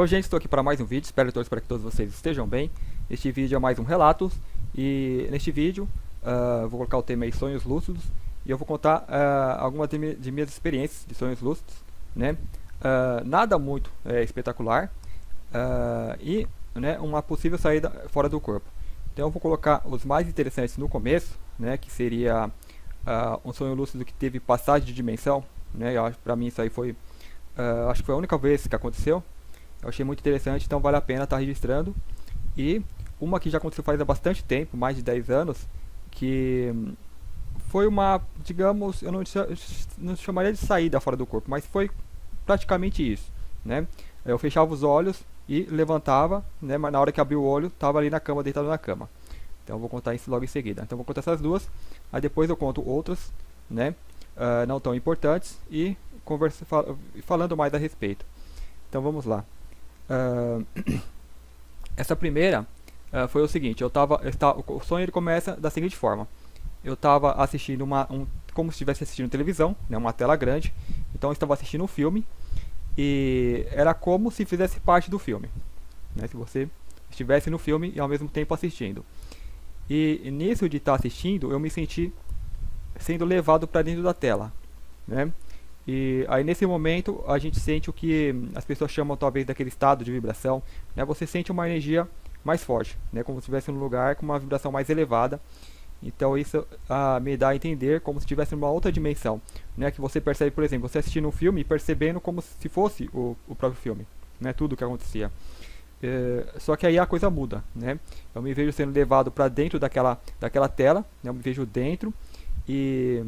Bom, gente, estou aqui para mais um vídeo, espero que todos vocês estejam bem. Este vídeo é mais um relatos, e neste vídeo vou colocar o tema aí, sonhos lúcidos, e eu vou contar algumas de minhas experiências de sonhos lúcidos, né? Nada muito espetacular, e né, uma possível saída fora do corpo. Então eu vou colocar os mais interessantes no começo, né, que seria um sonho lúcido que teve passagem de dimensão, né? Para mim isso aí foi, acho que foi a única vez que aconteceu. Eu achei muito interessante, então vale a pena estar registrando. E uma que já aconteceu faz há bastante tempo, mais de 10 anos, que foi uma, digamos, eu não chamaria de saída fora do corpo, mas foi praticamente isso, né? Eu fechava os olhos e levantava, né? Mas na hora que abri o olho, estava ali na cama, deitado na cama. Então eu vou contar isso logo em seguida. Então eu vou contar essas duas, aí depois eu conto outras, né? Não tão importantes e falando mais a respeito. Então vamos lá. Essa primeira foi o seguinte: o sonho ele começa da seguinte forma. Eu estava assistindo como se estivesse assistindo televisão, né, uma tela grande. Então eu estava assistindo um filme e era como se fizesse parte do filme, né, se você estivesse no filme e ao mesmo tempo assistindo. E nisso de estar assistindo, eu me senti sendo levado para dentro da tela, né? E aí nesse momento a gente sente o que as pessoas chamam talvez daquele estado de vibração, né? Você sente uma energia mais forte, né? Como se estivesse num lugar com uma vibração mais elevada. Então isso me dá a entender como se estivesse numa outra dimensão, né? Que você percebe, por exemplo, você assistindo um filme e percebendo como se fosse o próprio filme, né? Tudo o que acontecia. Só que aí a coisa muda, né? Eu me vejo sendo levado para dentro daquela tela, né? Eu me vejo dentro e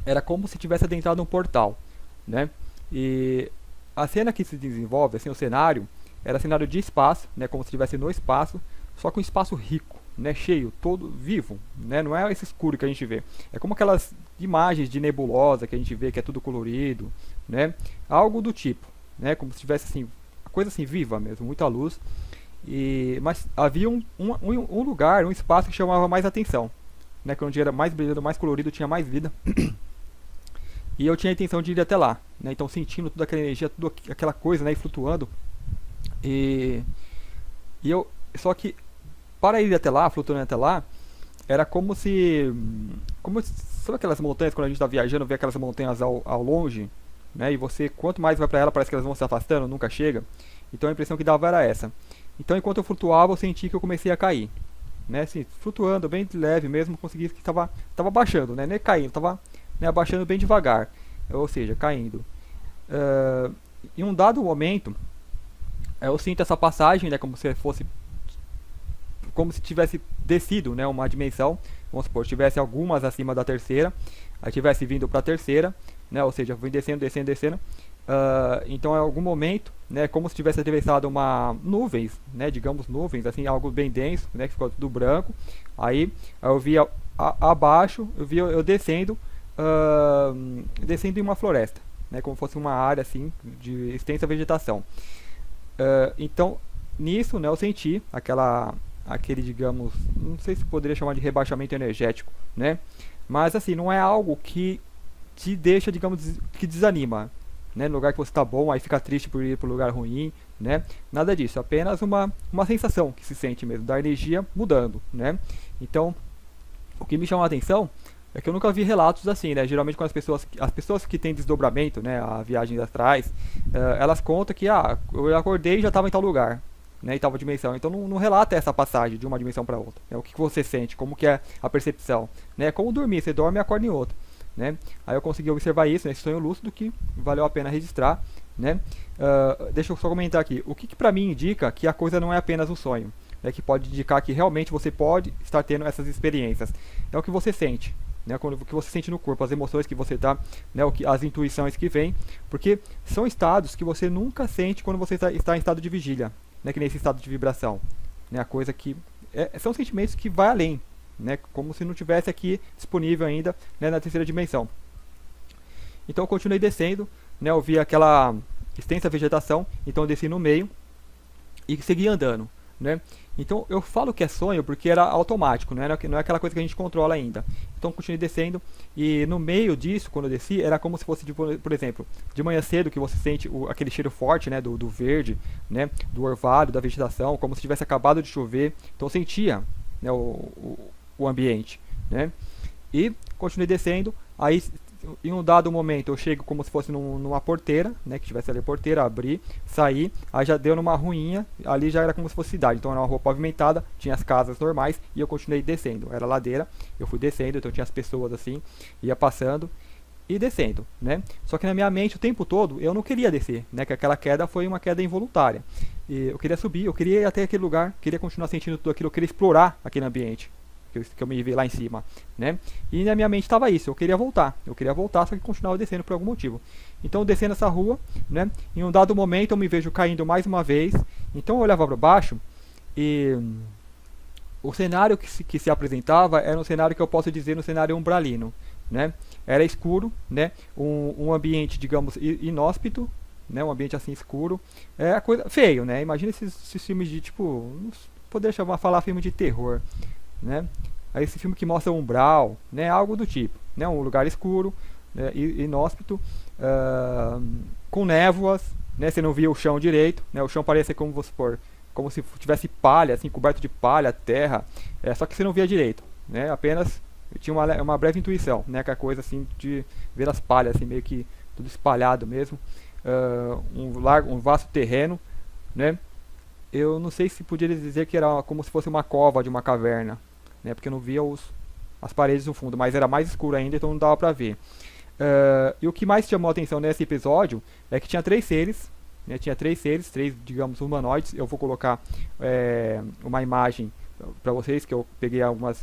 era como se tivesse adentrado um portal, né? E a cena que se desenvolve, assim, o cenário, era cenário de espaço, né? Como se estivesse no espaço, só que um espaço rico, né? Cheio, todo vivo, né? Não é esse escuro que a gente vê. É como aquelas imagens de nebulosa que a gente vê, que é tudo colorido, né? Algo do tipo, né? Como se tivesse, assim, uma coisa assim, viva mesmo, muita luz. Mas havia um lugar, um espaço que chamava mais atenção, né? Que onde era mais brilhante, mais colorido, tinha mais vida. E eu tinha a intenção de ir até lá, né? Então sentindo toda aquela energia, toda aquela coisa, né? E flutuando. E só que para ir até lá, flutuando até lá, era sabe aquelas montanhas quando a gente está viajando, vê aquelas montanhas ao longe, né? E você, quanto mais vai para ela, parece que elas vão se afastando, nunca chega. Então a impressão que dava era essa. Então enquanto eu flutuava, eu senti que eu comecei a cair, né? Assim, flutuando bem leve mesmo, consegui que estava baixando, né? Nem caindo, estava, né, abaixando bem devagar, ou seja, caindo. Em um dado momento, eu sinto essa passagem, né, como se tivesse descido, né, uma dimensão. Vamos supor, tivesse algumas acima da terceira, aí tivesse vindo para a terceira, né, ou seja, vim descendo, descendo, descendo. Então, em algum momento, né, como se tivesse atravessado uma nuvens, né, digamos nuvens, assim, algo bem denso, né, que ficou tudo branco. Aí eu via abaixo, eu via eu descendo em uma floresta, né, como fosse uma área assim de extensa vegetação. Então nisso, né, eu senti aquele, digamos, não sei se poderia chamar de rebaixamento energético, né, mas assim, não é algo que te deixa, digamos, que desanima, né, no lugar que você está bom, aí fica triste por ir para o lugar ruim, né, nada disso, apenas uma sensação que se sente mesmo, da energia mudando, né. Então o que me chamou a atenção é que eu nunca vi relatos assim, né? Geralmente quando as pessoas que têm desdobramento, né, a viagens astrais, elas contam que eu acordei e já estava em tal lugar, né, em tal dimensão. Então não relata essa passagem de uma dimensão para outra, né? O que você sente, como que é a percepção, né? É como dormir, você dorme e acorda em outra, né? Aí eu consegui observar isso nesse sonho lúcido que valeu a pena registrar, né? Deixa eu só comentar aqui, o que para mim indica que a coisa não é apenas um sonho, né, que pode indicar que realmente você pode estar tendo essas experiências, é o que você sente, né, o que você sente no corpo, as emoções que você está, né, as intuições que vêm, porque são estados que você nunca sente quando você está em estado de vigília, né, que nesse estado de vibração, né, a coisa que são sentimentos que vai além, né, como se não tivesse aqui disponível ainda, né, na terceira dimensão. Então eu continuei descendo, né, eu vi aquela extensa vegetação, então eu desci no meio e segui andando, né? Então eu falo que é sonho porque era automático, não é aquela coisa que a gente controla ainda. Então continuei descendo e no meio disso, quando eu desci, era como se fosse, por exemplo, de manhã cedo que você sente aquele cheiro forte, né, do verde, né, do orvalho, da vegetação, como se tivesse acabado de chover. Então eu sentia, né, o ambiente, né? E continuei descendo, aí em um dado momento eu chego como se fosse numa porteira, né, que tivesse ali a porteira, abri, saí, aí já deu numa ruinha, ali já era como se fosse cidade, então era uma rua pavimentada, tinha as casas normais e eu continuei descendo, era ladeira, eu fui descendo, então tinha as pessoas assim, ia passando e descendo, né? Só que na minha mente o tempo todo eu não queria descer, né, que aquela queda foi uma queda involuntária, e eu queria subir, eu queria ir até aquele lugar, queria continuar sentindo tudo aquilo, eu queria explorar aquele ambiente que eu me vi lá em cima, né? E na minha mente estava isso, eu queria voltar, só que continuava descendo por algum motivo. Então descendo essa rua, né? Em um dado momento eu me vejo caindo mais uma vez, então eu olhava para baixo e o cenário que se apresentava era um cenário que eu posso dizer um cenário umbralino, né? Era escuro, né? Um ambiente, digamos, inóspito, né? Um ambiente assim escuro, é coisa feio, né? Imagina esses filmes de tipo, não poder falar filme de terror, né? Aí esse filme que mostra um umbral, né? Algo do tipo, né? Um lugar escuro, né? Inóspito, com névoas, né? Você não via o chão direito, né? O chão parecia como, vou supor, como se tivesse palha, assim, coberto de palha, terra, só que você não via direito, né? Apenas eu tinha uma breve intuição, né? Que a coisa assim de ver as palhas, assim, meio que tudo espalhado mesmo, um vasto terreno, né? Eu não sei se poderia dizer que era como se fosse uma cova de uma caverna, né? Porque eu não via as paredes no fundo, mas era mais escuro ainda, então não dava pra ver. E o que mais chamou a atenção nesse episódio é que tinha três seres, né? Tinha três seres, três, digamos, humanoides. Eu vou colocar uma imagem pra vocês que eu peguei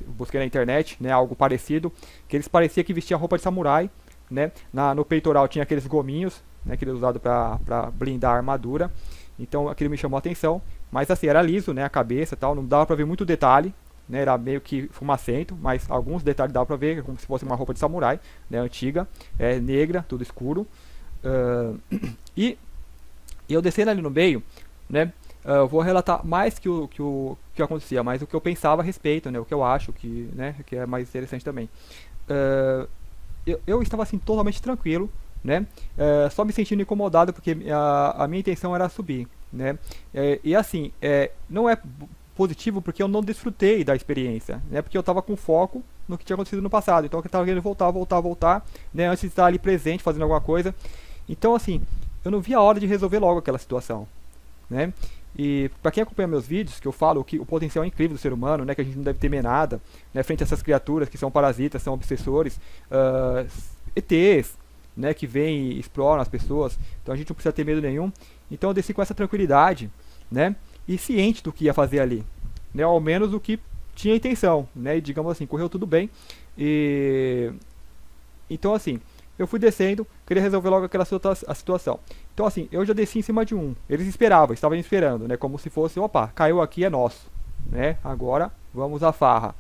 busquei na internet, né? Algo parecido, que eles pareciam que vestiam roupa de samurai, né? No peitoral tinha aqueles gominhos, né? Que eles usados pra blindar a armadura. Então aquilo me chamou a atenção, mas assim, era liso, né, a cabeça e tal, não dava pra ver muito detalhe, né, era meio que fumacento, mas alguns detalhes dava pra ver, como se fosse uma roupa de samurai, né, antiga, negra, tudo escuro, e eu descendo ali no meio, né, eu vou relatar mais que o que acontecia, mas o que eu pensava a respeito, né, o que eu acho que, né, que é mais interessante também. Eu estava assim totalmente tranquilo, né? Só me sentindo incomodado porque a minha intenção era subir, né? E assim, não é positivo porque eu não desfrutei da experiência, né? Porque eu estava com foco no que tinha acontecido no passado, então eu estava querendo voltar, né? Antes de estar ali presente, fazendo alguma coisa. Então assim, eu não vi a hora de resolver logo aquela situação, né? E para quem acompanha meus vídeos, que eu falo que o potencial é incrível do ser humano, né? Que a gente não deve temer nada, né? Frente a essas criaturas que são parasitas, são obsessores, ETs, né, que vem e exploram as pessoas, então a gente não precisa ter medo nenhum. Então eu desci com essa tranquilidade, né, e ciente do que ia fazer ali, né, ao menos o que tinha intenção, né, e digamos assim, correu tudo bem. E então assim, eu fui descendo, queria resolver logo aquela a situação. Então assim, eu já desci em cima de eles estavam me esperando, né, como se fosse, opa, caiu aqui, é nosso, né, agora vamos à farra.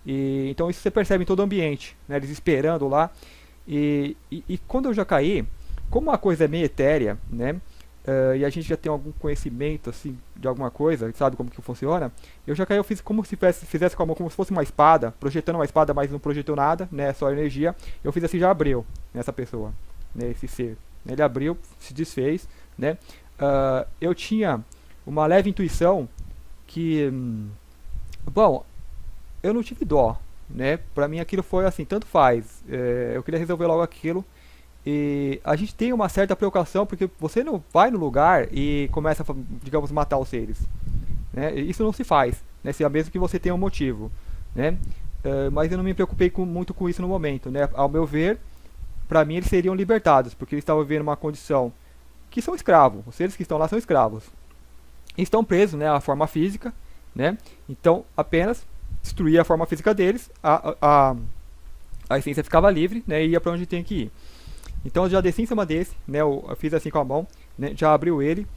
E então isso você percebe em todo o ambiente, né, eles esperando lá. E quando eu já caí, como a coisa é meio etérea, né? E a gente já tem algum conhecimento assim de alguma coisa, sabe como que funciona? Eu já caí, eu fiz como se fizesse com a mão, como se fosse uma espada, projetando uma espada, mas não projetou nada, né? Só energia. Eu fiz assim, já abriu nessa pessoa, né? Esse ser. Ele abriu, se desfez, né? Eu tinha uma leve intuição que, bom, eu não tive dó, né? Pra mim aquilo foi assim, tanto faz. Eu queria resolver logo aquilo. E a gente tem uma certa preocupação porque você não vai no lugar e começa a, digamos, matar os seres, né? Isso não se faz, né? Mesmo que você tenha um motivo, né? Mas eu não me preocupei muito com isso no momento, né? Ao meu ver, pra mim eles seriam libertados porque eles estavam vivendo uma condição que são escravos. Os seres que estão lá são escravos. E estão presos, né? À forma física, né? Então apenas destruir a forma física deles, a essência ficava livre, né, e ia para onde tem que ir. Então eu já desci em cima desse, né, eu fiz assim com a mão, né, já abriu ele,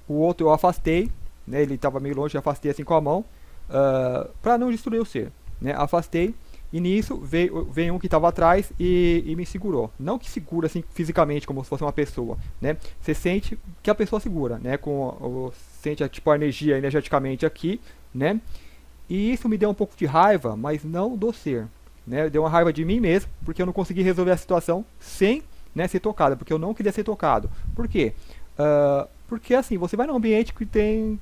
o outro eu afastei, né, ele estava meio longe, eu afastei assim com a mão, para não destruir o ser, né, afastei E nisso veio um que estava atrás e me segurou. Não que segura assim fisicamente, como se fosse uma pessoa, né? Você sente que a pessoa segura, né? Sente tipo a energia energeticamente aqui, né? E isso me deu um pouco de raiva, mas não do ser, né? Deu uma raiva de mim mesmo, porque eu não consegui resolver a situação sem, né, ser tocado, porque eu não queria ser tocado. Por quê? Porque assim, você vai num ambiente que tem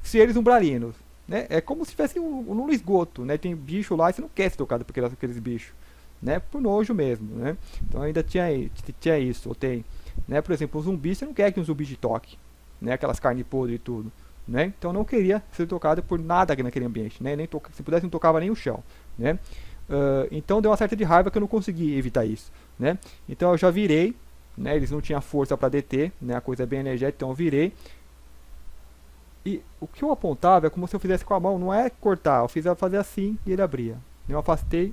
seres umbralinos, né? É como se tivesse num esgoto, né? Tem bicho lá e você não quer ser tocado por aqueles bichos, né? Por nojo mesmo, né? Então ainda tinha isso, ou tem, né? Por exemplo, um zumbi, você não quer que um zumbi te toque, né? Aquelas carnes podres e tudo, né? Então eu não queria ser tocado por nada aqui naquele ambiente, né? Se pudesse não tocava nem o chão, né? Então deu uma certa de raiva que eu não consegui evitar isso, né? Então eu já virei, né? Eles não tinham força para deter, né? A coisa é bem energética, então eu virei. E o que eu apontava é como se eu fizesse com a mão, não é cortar, eu fazia assim e ele abria. Eu afastei,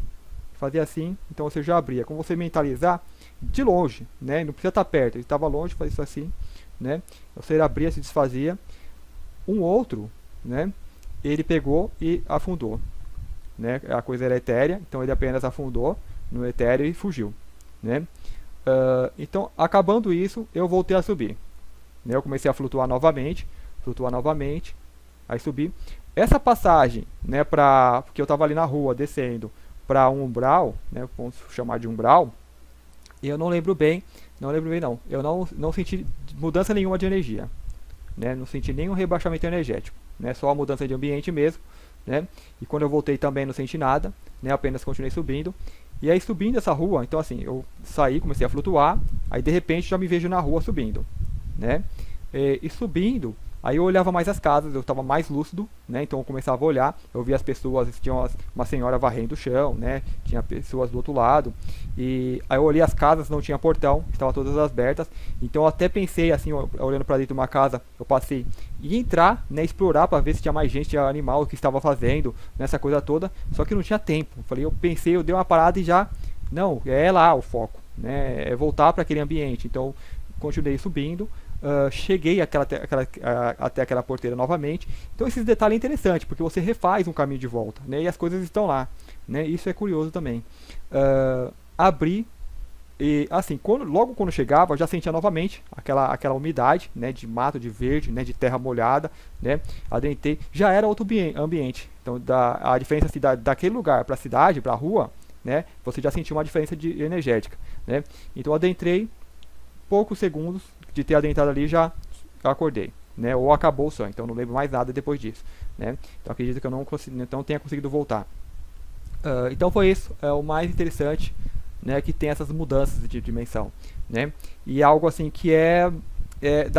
fazia assim, então você já abria. Como você mentalizar de longe, né? Não precisa estar perto, ele estava longe, fazia isso assim, né? Você abria, se desfazia. Um outro, né? Ele pegou e afundou, né? A coisa era etérea, então ele apenas afundou no etéreo e fugiu, né? Então, acabando isso, eu voltei a subir, né? Eu comecei a flutuar novamente, aí subi. Essa passagem, né, porque eu estava ali na rua descendo para um umbral, né, vamos chamar de umbral, e eu não lembro bem, não. Eu não senti mudança nenhuma de energia, né, não senti nenhum rebaixamento energético, né, só a mudança de ambiente mesmo, né, e quando eu voltei também não senti nada, né, apenas continuei subindo. E aí subindo essa rua, então assim, eu saí, comecei a flutuar, aí de repente já me vejo na rua subindo, né, e subindo. Aí eu olhava mais as casas, eu estava mais lúcido, né? Então eu começava a olhar, eu via as pessoas, tinha uma senhora varrendo o chão, né? Tinha pessoas do outro lado. E aí eu olhei as casas, não tinha portão, estavam todas abertas. Então eu até pensei assim, olhando para dentro de uma casa, eu passei e entrar, né, explorar para ver se tinha mais gente, tinha animal, o que estava fazendo, nessa coisa toda. Só que não tinha tempo. Eu dei uma parada e já, não, é lá o foco, né? É voltar para aquele ambiente. Então continuei subindo. Cheguei até aquela porteira novamente. Então esses detalhes é interessante, porque você refaz um caminho de volta, né, e as coisas estão lá, né, isso é curioso também. Abri e assim, logo quando chegava, eu já sentia novamente aquela umidade, né, de mato, de verde, né, de terra molhada, né, adentrei, já era outro ambiente. Então a diferença assim, daquele lugar para a cidade, para a rua, né, você já sentiu uma diferença energética, né. Então adentrei, poucos segundos de ter adentrado ali já acordei, né? Ou acabou o sonho, então não lembro mais nada depois disso, né? Então acredito que eu não tenha conseguido voltar. Então foi isso, é o mais interessante, né? Que tem essas mudanças de dimensão, né? E algo assim que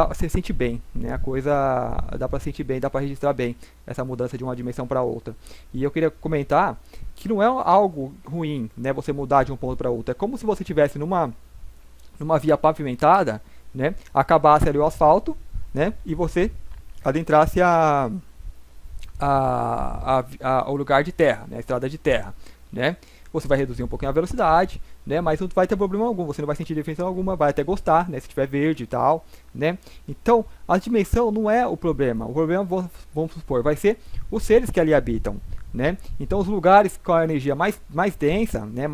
você sente bem, né? A coisa dá para sentir bem, dá para registrar bem essa mudança de uma dimensão para outra. E eu queria comentar que não é algo ruim, né? Você mudar de um ponto para outro. É como se você estivesse numa via pavimentada, né, acabasse ali o asfalto, né, e você adentrasse o lugar de terra, né, a estrada de terra, né. Você vai reduzir um pouquinho a velocidade, né, mas não vai ter problema algum, você não vai sentir diferença alguma, vai até gostar, né, se tiver verde e tal, né. Então, a dimensão não é o problema vamos supor, vai ser os seres que ali habitam, né. Então, os lugares com a energia mais densa, né,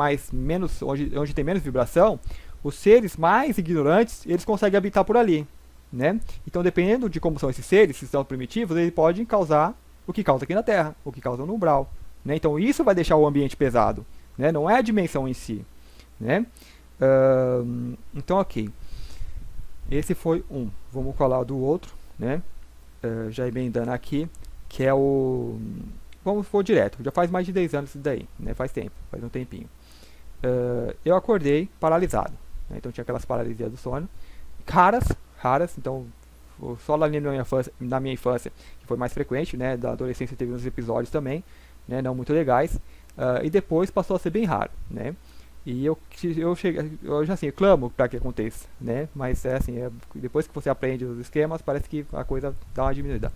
onde tem menos vibração, os seres mais ignorantes, eles conseguem habitar por ali, né? Então, dependendo de como são esses seres, se são primitivos, eles podem causar o que causa aqui na Terra, o que causa no umbral, né? Então, isso vai deixar o ambiente pesado, né? Não é a dimensão em si, né? Então, ok. Esse foi um. Vamos falar do outro, né? Já emendando aqui, que é o... Vamos for direto. Já faz mais de 10 anos isso daí, né? Faz tempo, faz um tempinho. Eu acordei paralisado, né? Então tinha aquelas paralisias do sono, raras, então só lá na minha infância que foi mais frequente, né? Da adolescência teve uns episódios também, né? Não muito legais, e depois passou a ser bem raro, né? E eu já assim, eu clamo para que aconteça, né? Mas é assim, depois que você aprende os esquemas, parece que a coisa dá uma diminuída.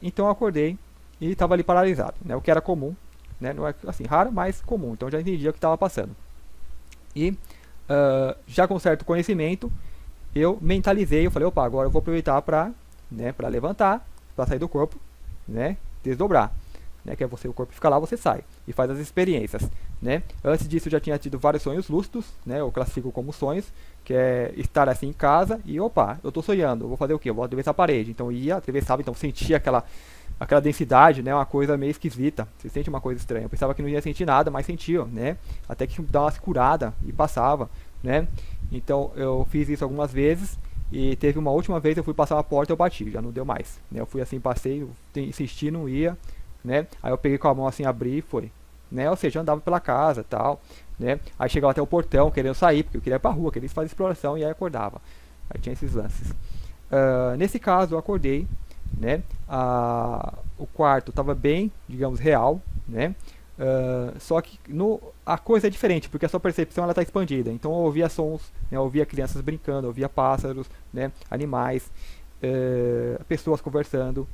Então eu acordei e estava ali paralisado, né? O que era comum, né? Não é assim raro, mas comum. Então já entendi o que estava passando. E já com certo conhecimento, eu mentalizei, eu falei, opa, agora eu vou aproveitar para, né, para levantar, para sair do corpo, né, desdobrar. né, que é você, o corpo fica lá, você sai e faz as experiências, né. Antes disso eu já tinha tido vários sonhos lúcidos, né, eu classifico como sonhos, que é estar assim em casa e opa, eu tô sonhando, eu vou fazer o quê? Eu vou atravessar a parede, então eu ia, atravessava, então sentia aquela densidade, né, uma coisa meio esquisita, você sente uma coisa estranha, eu pensava que não ia sentir nada, mas sentia, né, até que dá uma curada e passava, né, então eu fiz isso algumas vezes. E teve uma última vez eu fui passar a porta e eu bati, já não deu mais, né? Eu fui assim, passei, insisti, não ia, né? Aí eu peguei com a mão assim, abri e foi, né? Ou seja, eu andava pela casa, tal, né? Aí chegava até o portão querendo sair, porque eu queria ir pra rua, queria fazer exploração e aí acordava. Aí tinha esses lances. Nesse caso eu acordei, né? O quarto estava bem, digamos, real, né? Só que a coisa é diferente, porque a sua percepção ela está expandida. Então eu ouvia sons, né, eu ouvia crianças brincando, eu ouvia pássaros, né, animais, pessoas conversando.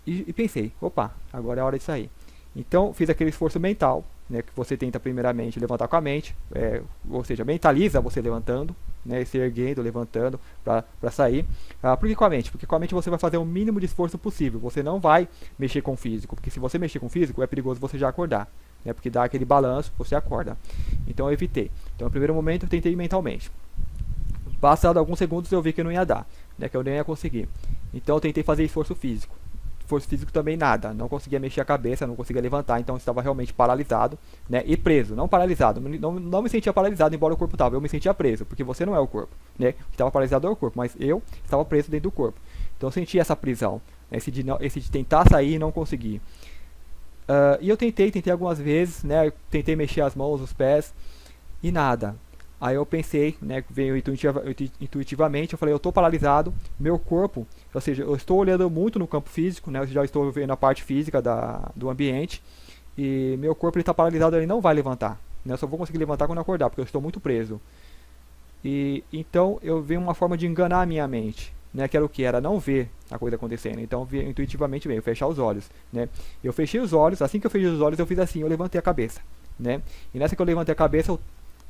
E pensei, opa, agora é a hora de sair. Então fiz aquele esforço mental, né, que você tenta primeiramente levantar com a mente, ou seja, mentaliza você levantando, né, se erguendo, levantando para sair. Por que com a mente? Porque com a mente você vai fazer o mínimo de esforço possível, você não vai mexer com o físico, porque se você mexer com o físico é perigoso você já acordar, né, porque dá aquele balanço, você acorda. Então eu evitei. Então no primeiro momento eu tentei mentalmente. Passado alguns segundos eu vi que não ia dar, né, que eu nem ia conseguir. Então eu tentei fazer esforço físico. Esforço físico também nada, não conseguia mexer a cabeça, não conseguia levantar, então eu estava realmente paralisado, né, e preso, não paralisado, não me sentia paralisado embora o corpo estava, eu me sentia preso, porque você não é o corpo, né, o que estava paralisado é o corpo, mas eu estava preso dentro do corpo, então eu sentia essa prisão, esse de tentar sair e não conseguir. E eu tentei algumas vezes, né, eu tentei mexer as mãos, os pés, e nada. Aí eu pensei, né, veio intuitivamente, eu falei, eu estou paralisado, meu corpo, ou seja, eu estou olhando muito no campo físico, né, eu já estou vendo a parte física do ambiente, e meu corpo está paralisado, ele não vai levantar, né, eu só vou conseguir levantar quando eu acordar, porque eu estou muito preso. E então eu vi uma forma de enganar a minha mente, né, que era o que? Era não ver a coisa acontecendo, então intuitivamente veio, fechar os olhos, né, eu fechei os olhos, assim que eu fechei os olhos eu fiz assim, eu levantei a cabeça, né, e nessa que eu levantei a cabeça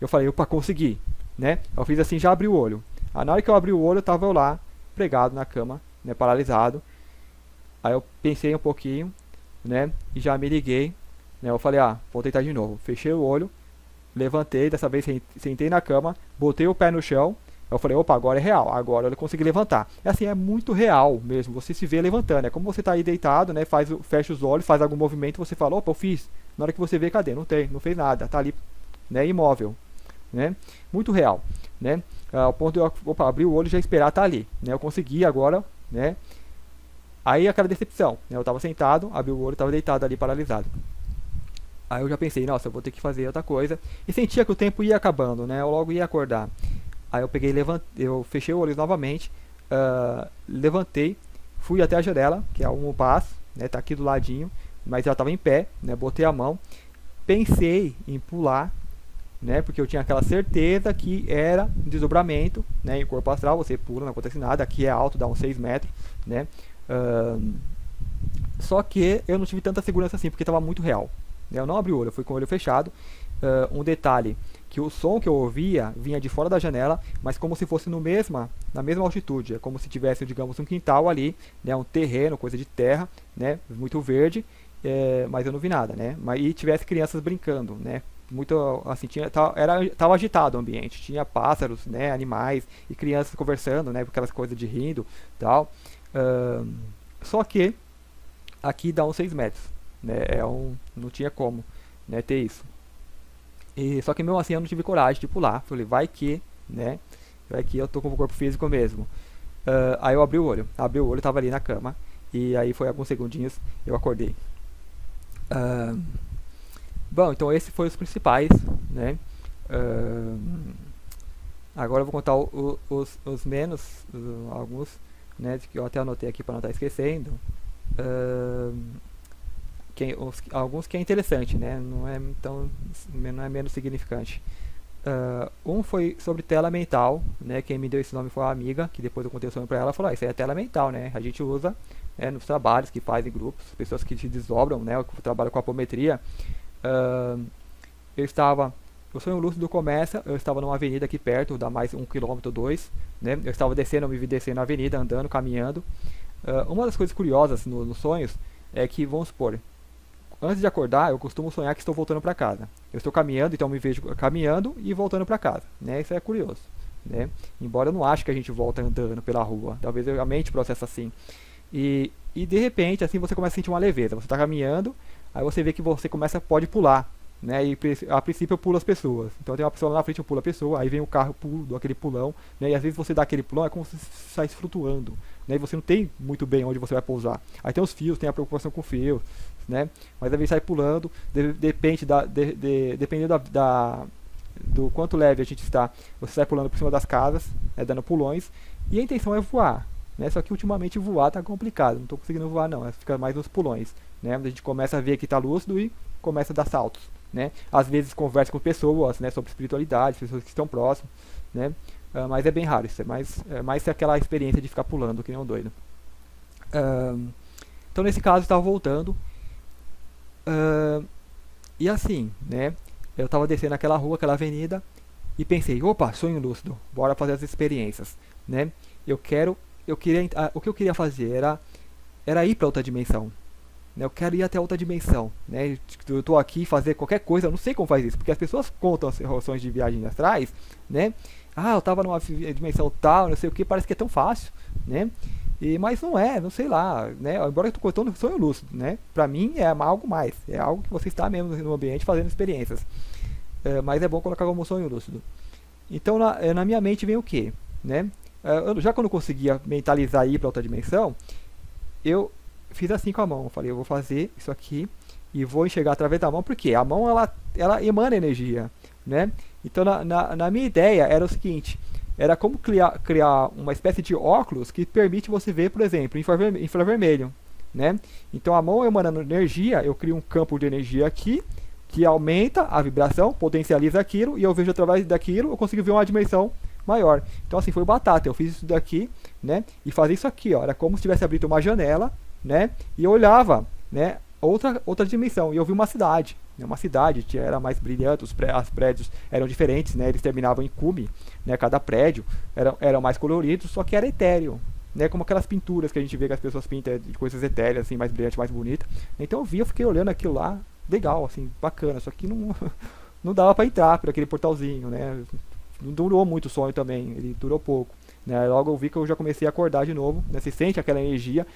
eu falei, opa, consegui, né? Eu fiz assim, já abri o olho. Na hora que eu abri o olho, eu tava lá, pregado na cama, né, paralisado. Aí eu pensei um pouquinho, né, e já me liguei, né? Eu falei, vou tentar de novo. Fechei o olho, levantei, dessa vez sentei na cama, botei o pé no chão. Eu falei, opa, agora é real, agora eu consegui levantar. É assim, é muito real mesmo, você se vê levantando. É como você tá aí deitado, né, fecha os olhos, faz algum movimento, você fala, opa, eu fiz. Na hora que você vê, cadê? Não fez nada, tá ali, né, imóvel. Né? Muito real, né? Ao ponto de eu abrir o olho e já esperar estar ali, né? Eu consegui agora, né? Aí aquela decepção, né? Eu estava sentado, abri o olho, estava deitado ali paralisado. Aí eu já pensei, nossa, eu vou ter que fazer outra coisa e sentia que o tempo ia acabando, né? Eu logo ia acordar. Aí eu peguei, eu fechei o olho novamente, levantei, fui até a janela, que é um passo, né? Tá aqui do ladinho, mas já estava em pé, né? Botei a mão, pensei em pular, né, porque eu tinha aquela certeza que era um desdobramento, né, em corpo astral, você pula, não acontece nada, aqui é alto, dá uns 6 metros, né, só que eu não tive tanta segurança assim, porque estava muito real, né, eu não abri o olho, eu fui com o olho fechado. Um detalhe, que o som que eu ouvia vinha de fora da janela, mas como se fosse na mesma altitude, é como se tivesse, digamos, um quintal ali, né, um terreno, coisa de terra, né, muito verde, mas eu não vi nada, né, e tivesse crianças brincando, né, muito assim, tava agitado o ambiente, tinha pássaros, né, animais e crianças conversando, né, aquelas coisas de rindo, tal. Só que aqui dá uns 6 metros, né, não tinha como, né, ter isso. E só que mesmo assim eu não tive coragem de pular, falei, vai que, né, vai que eu tô com o corpo físico mesmo. Aí eu abri o olho, tava ali na cama e aí foi alguns segundinhos eu acordei. Bom, então esses foram os principais, né? Agora eu vou contar os menos, alguns, né? Que eu até anotei aqui para não estar esquecendo. Alguns que é interessante, né? Não é menos significante. Um foi sobre tela mental, né? Quem me deu esse nome foi a amiga, que depois eu contei o sonho para ela, falou, isso aí é tela mental, né? A gente usa, né, nos trabalhos que fazem grupos, pessoas que se desdobram, né? Que trabalham com apometria. O sonho lúcido começa, eu estava numa avenida aqui perto, dá mais 1 km ou 2, né? Eu me vi descendo a avenida, andando, caminhando. Uma das coisas curiosas nos sonhos é que, vamos supor, antes de acordar, eu costumo sonhar que estou voltando para casa. Eu estou caminhando, então me vejo caminhando e voltando para casa, né? Isso é curioso, né? Embora eu não ache que a gente volta andando pela rua, talvez a mente processe assim. E de repente, assim, você começa a sentir uma leveza. Você está caminhando, aí você vê que você pode pular, né? E a princípio eu pulo as pessoas. Então tem uma pessoa lá na frente, eu pulo a pessoa, aí vem o carro, eu pulo, dou aquele pulão, né? E às vezes você dá aquele pulão, é como se você saísse flutuando, né? E você não tem muito bem onde você vai pousar. Aí tem os fios, tem a preocupação com fios, né? Mas às vezes sai pulando, depende dependendo do quanto leve a gente está, você sai pulando por cima das casas, né, dando pulões, e a intenção é voar, né? Só que ultimamente voar tá complicado, não estou conseguindo voar não, fica mais nos pulões, né? A gente começa a ver que está lúcido e começa a dar saltos, né? Às vezes conversa com pessoas, né, sobre espiritualidade, pessoas que estão próximas, né? Mas é bem raro, isso é mais aquela experiência de ficar pulando que nem um doido. Então nesse caso eu estava voltando, e assim, né? Eu estava descendo aquela rua, aquela avenida, e pensei, opa, sonho lúcido, bora fazer as experiências, né? Eu quero, eu queria, o que eu queria fazer era ir para outra dimensão, né? Eu quero ir até outra dimensão, né? Eu estou aqui fazer qualquer coisa, eu não sei como faz isso, porque as pessoas contam as relações de viagens astrais, né? Ah, eu estava numa dimensão tal, não sei o que, parece que é tão fácil, né? Mas não é, não sei lá, né? Embora eu estou contando sonho lúcido, né? Para mim é algo mais, é algo que você está mesmo no ambiente fazendo experiências. Mas é bom colocar como sonho lúcido. Então na minha mente vem o quê? Né? Já quando eu conseguia mentalizar ir para outra dimensão, eu fiz assim com a mão. Eu falei, eu vou fazer isso aqui e vou enxergar através da mão, porque a mão ela emana energia, né? Então na minha ideia era o seguinte, era como criar uma espécie de óculos que permite você ver, por exemplo, infravermelho, né? Então a mão emanando energia, eu crio um campo de energia aqui, que aumenta a vibração, potencializa aquilo, e eu vejo através daquilo, eu consigo ver uma dimensão maior. Então assim, foi batata, eu fiz isso daqui, né, e fazia isso aqui, ó, era como se tivesse abrido uma janela, né, e eu olhava, né, outra dimensão, e eu vi uma cidade, né, uma cidade que era mais brilhante, os prédios eram diferentes, né, eles terminavam em cume, né, cada prédio eram mais coloridos, só que era etéreo, né, como aquelas pinturas que a gente vê que as pessoas pintam de coisas etéreas, assim, mais brilhante, mais bonita. Então eu fiquei olhando aquilo lá, legal, assim, bacana, só que não, não dava para entrar por aquele portalzinho, né? Não durou muito o sonho também, ele durou pouco, né? Logo eu vi que eu já comecei a acordar de novo, né? Você sente aquela energia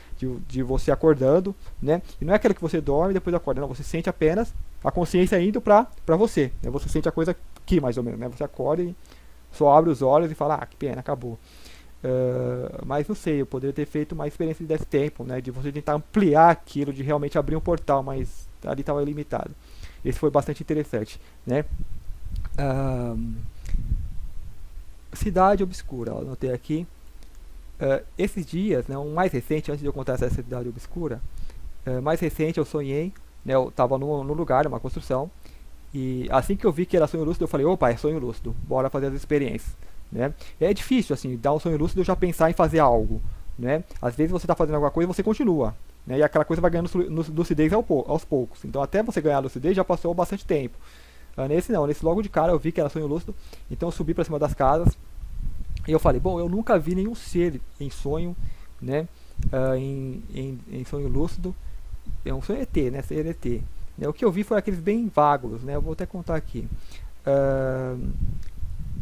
de você acordando, né? E não é aquela que você dorme e depois acorda, não, você sente apenas a consciência indo para você, né? Você sente a coisa aqui mais ou menos, né? Você acorda e só abre os olhos e fala, ah, que pena, acabou. Mas não sei, eu poderia ter feito uma experiência desse tempo, né, de você tentar ampliar aquilo, de realmente abrir um portal, mas ali estava limitado. Esse foi bastante interessante, né? Cidade obscura, eu anotei aqui. Esses dias, né, um mais recente, antes de eu contar essa cidade obscura, mais recente eu sonhei, né, eu estava no lugar, numa construção, e assim que eu vi que era sonho lúcido, eu falei, opa, é sonho lúcido, bora fazer as experiências. Né? É difícil, assim, dar um sonho lúcido e já pensar em fazer algo, né? Às vezes você está fazendo alguma coisa e você continua, né? E aquela coisa vai ganhando lucidez aos poucos. Então até você ganhar lucidez já passou bastante tempo. Nesse não, nesse logo de cara eu vi que era sonho lúcido, então eu subi para cima das casas e eu falei, bom, eu nunca vi nenhum ser em sonho, né? Em sonho lúcido, é um sonho ET, né? Ser ET. Né? O que eu vi foi aqueles bem vagos, né? Eu vou até contar aqui.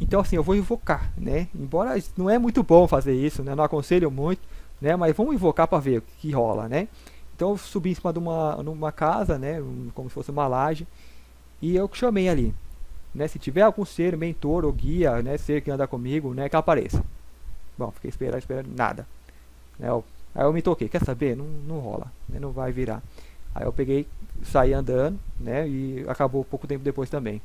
Então assim, eu vou invocar, né? Embora não é muito bom fazer isso, né? Não aconselho muito, né? Mas vamos invocar para ver o que rola, né? Então eu subi em cima de numa casa, né? Como se fosse uma laje, e eu chamei ali, né? Se tiver algum ser, mentor ou guia, né? Ser que anda comigo, né? Que apareça. Bom, fiquei esperando, nada. Né? Aí eu me toquei, quer saber? Não rola, né? Não vai virar. Aí eu peguei, saí andando, né? E acabou pouco tempo depois também.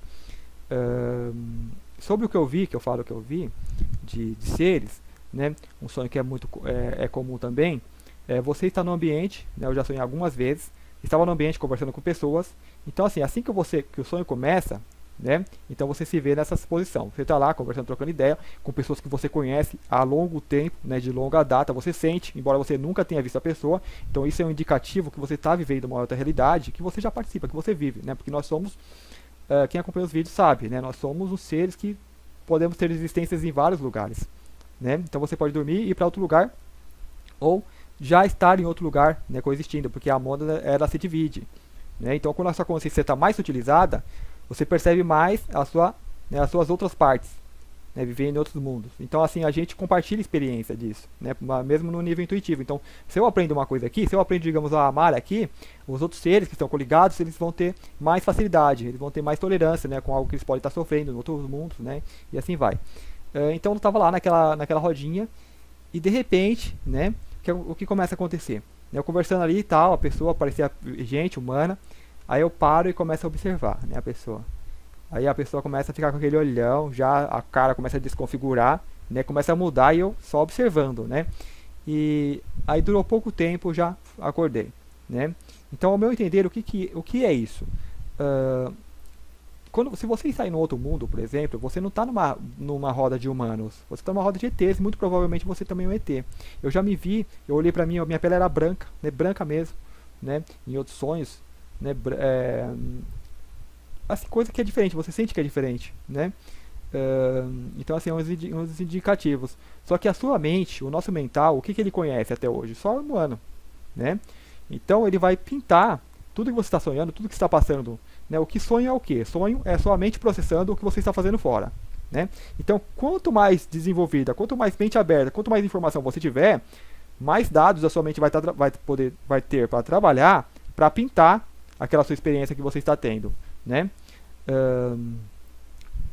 Sobre o que eu vi, que eu falo que eu vi, de seres, né, um sonho que é muito comum também, você está no ambiente, né, eu já sonhei algumas vezes, estava no ambiente conversando com pessoas, então assim que o sonho começa, né, então você se vê nessa posição, você está lá conversando, trocando ideia, com pessoas que você conhece há longo tempo, né, de longa data, você sente, embora você nunca tenha visto a pessoa, então isso é um indicativo que você está vivendo uma outra realidade, que você já participa, que você vive, né, porque nós somos quem acompanha os vídeos sabe, né? Nós somos os seres que podemos ter existências em vários lugares, né? Então você pode dormir e ir para outro lugar, ou já estar em outro lugar, né, coexistindo, porque a moda ela se divide, né? Então quando a sua consciência está mais utilizada, você percebe mais né, as suas outras partes, né, viver em outros mundos. Então assim a gente compartilha experiência disso, né, mesmo no nível intuitivo. Então se eu aprendo uma coisa aqui, se eu aprendo, digamos, a amar aqui, os outros seres que estão coligados, eles vão ter mais facilidade, eles vão ter mais tolerância, né, com algo que eles podem estar sofrendo em outros mundos, né, e assim vai. Então eu estava lá naquela rodinha e de repente, né, o que começa a acontecer? Eu conversando ali e tal, a pessoa, parecia gente humana, aí eu paro e começo a observar, né, a pessoa. Aí a pessoa começa a ficar com aquele olhão, já a cara começa a desconfigurar, né, começa a mudar e eu só observando, né. E aí durou pouco tempo, já acordei, né. Então, ao meu entender, o que é isso? Uh, se você sair no outro mundo, por exemplo, você não está numa roda de humanos, você está numa roda de ETs, muito provavelmente você também é um ET. Eu já me vi, eu olhei pra mim, minha pele era branca, né, branca mesmo, né, em outros sonhos, né, assim, coisa que é diferente, você sente que é diferente, né. Então assim, uns indicativos. Só que a sua mente, o nosso mental, o que ele conhece até hoje? Só o humano, né. Então ele vai pintar tudo que você está sonhando, tudo que está passando, né? O que sonho é o que? Sonho é sua mente processando o que você está fazendo fora, né? Então, quanto mais desenvolvida, quanto mais mente aberta, quanto mais informação você tiver, mais dados a sua mente vai ter para trabalhar, para pintar aquela sua experiência que você está tendo, né?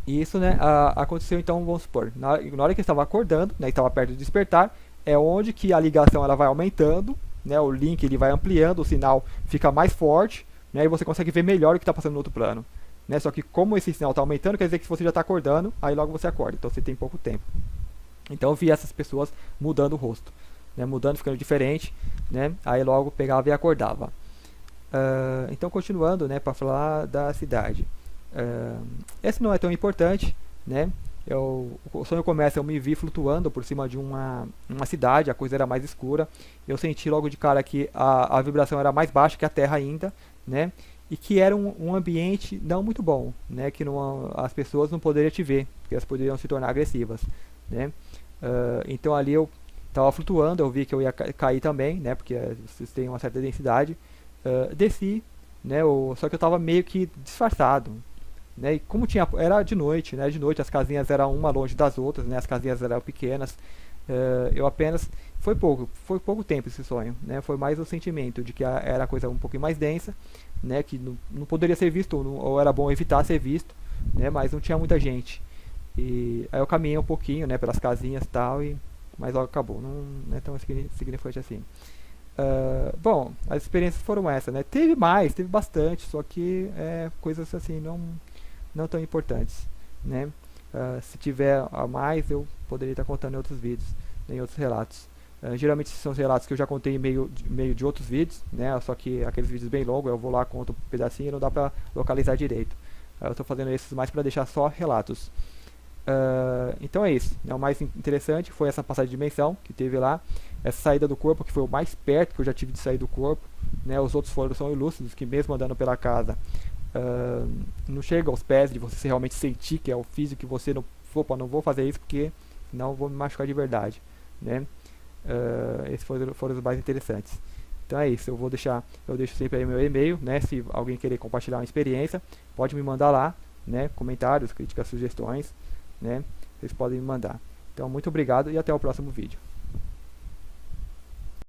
E isso, né, aconteceu, então, vamos supor, na hora que eu estava acordando, né, estava perto de despertar, é onde que a ligação ela vai aumentando, né, o link ele vai ampliando, o sinal fica mais forte, né, e você consegue ver melhor o que está passando no outro plano, né. Só que como esse sinal está aumentando, quer dizer que você já está acordando, aí logo você acorda, então você tem pouco tempo. Então eu vi essas pessoas mudando o rosto, né, mudando, ficando diferente, né, aí logo pegava e acordava. Então continuando, né, para falar da cidade. Esse não é tão importante, né. O sonho começa, eu me vi flutuando por cima de uma cidade, a coisa era mais escura. Eu senti logo de cara que a vibração era mais baixa que a Terra ainda, né? E que era um ambiente não muito bom, né? Que as pessoas não poderiam te ver, porque elas poderiam se tornar agressivas, né? Então ali eu estava flutuando, eu vi que eu ia cair também, né? Porque vocês têm uma certa densidade. Desci, né? Só que eu estava meio que disfarçado, né, e como era de noite, né, de noite as casinhas eram uma longe das outras, né, as casinhas eram pequenas, eu apenas, foi pouco tempo esse sonho, né, foi mais o sentimento de que era a coisa um pouquinho mais densa, né, que não poderia ser visto, ou era bom evitar ser visto, né, mas não tinha muita gente, e aí eu caminhei um pouquinho, né, pelas casinhas e tal, mas logo acabou, não é tão significante assim. Bom, as experiências foram essas, né, teve bastante, só que coisas assim, não tão importantes, né. Se tiver a mais, eu poderia estar contando em outros vídeos, né, em outros relatos. Geralmente são relatos que eu já contei em meio de outros vídeos, né, só que aqueles vídeos bem longos, eu vou lá, conto um pedacinho e não dá para localizar direito. Eu estou fazendo esses mais para deixar só relatos. Então é isso, né, o mais interessante foi essa passagem de dimensão que teve lá, essa saída do corpo, que foi o mais perto que eu já tive de sair do corpo, né, os outros foram são ilúcidos, que mesmo andando pela casa, não chega aos pés de você realmente sentir que é o físico, que você não vou fazer isso porque não vou me machucar de verdade, né. Esses foram os mais interessantes. Então é isso, eu deixo sempre aí meu e-mail, né, se alguém querer compartilhar uma experiência, pode me mandar lá, né, comentários, críticas, sugestões, né, vocês podem me mandar. Então muito obrigado e até o próximo vídeo.